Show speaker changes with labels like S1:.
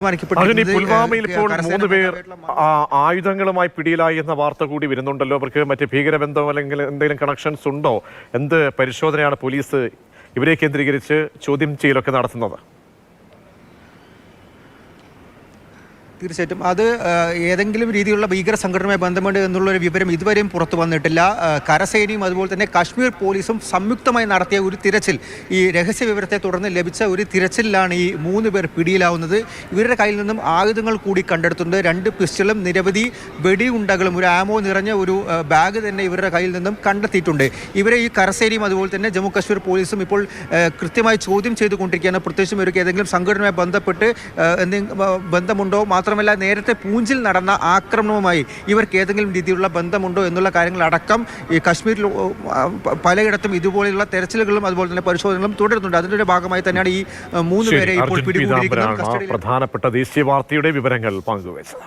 S1: അതിന് പുൽവാമയിൽ ഇപ്പോൾ 3 പേർ ആയുധങ്ങളുമായി പിടിയിലായി എന്ന വാർത്ത കൂടി വരുന്നുണ്ടല്ലോ. അവർക്ക് മറ്റ് ഭീകരബന്ധം അല്ലെങ്കിൽ എന്തെങ്കിലും കണക്ഷൻസ് ഉണ്ടോ? എന്ത് പരിശോധനയാണ് പോലീസ് ഇവരെ കേന്ദ്രീകരിച്ച് ചോദ്യം ചെയ്യലൊക്കെ നടത്തുന്നത്?
S2: തീർച്ചയായിട്ടും അത് ഏതെങ്കിലും രീതിയിലുള്ള ഭീകര സംഘടനയുമായി ബന്ധമുണ്ട് എന്നുള്ളൊരു വിവരം ഇതുവരെയും പുറത്തു വന്നിട്ടില്ല. കരസേനയും അതുപോലെ തന്നെ കാശ്മീർ പോലീസും സംയുക്തമായി നടത്തിയ ഒരു തിരച്ചിൽ, ഈ രഹസ്യ വിവരത്തെ തുടർന്ന് ലഭിച്ച ഒരു തിരച്ചിലാണ് ഈ 3 പേർ പിടിയിലാവുന്നത്. ഇവരുടെ കയ്യിൽ നിന്നും ആയുധങ്ങൾ കൂടി കണ്ടെടുത്തിട്ടുണ്ട്. 2 പിസ്റ്റളും നിരവധി വെടിയുണ്ടകളും ഒരു ആമോ നിറഞ്ഞ ഒരു ബാഗ് തന്നെ ഇവരുടെ കയ്യിൽ നിന്നും കണ്ടെത്തിയിട്ടുണ്ട്. ഇവരെ ഈ കരസേനയും അതുപോലെ തന്നെ ജമ്മു കാശ്മീർ പോലീസും ഇപ്പോൾ കൃത്യമായി ചോദ്യം ചെയ്തുകൊണ്ടിരിക്കുകയാണ്. പ്രത്യേകിച്ചും ഇവർക്ക് ഏതെങ്കിലും സംഘടനയുമായി ബന്ധപ്പെട്ട് ബന്ധമുണ്ടോ, മാത്രമല്ല നേരത്തെ പൂഞ്ചിൽ നടന്ന ആക്രമണവുമായി ഇവർക്ക് ഏതെങ്കിലും രീതിയിലുള്ള ബന്ധമുണ്ടോ എന്നുള്ള കാര്യങ്ങളടക്കം ഈ കശ്മീരിൽ പലയിടത്തും ഇതുപോലെയുള്ള തെരച്ചിലുകളും അതുപോലെ തന്നെ പരിശോധനകളും തുടരുന്നുണ്ട്. അതിന്റെ ഭാഗമായി തന്നെയാണ് ഈ 3 പേരെ ഇപ്പോൾ പിടികൂടിയിരിക്കുന്നത്.
S1: പ്രധാനപ്പെട്ട ദേശീയ വാർത്തയുടെ വിവരങ്ങൾ പങ്കുവച്ചത്.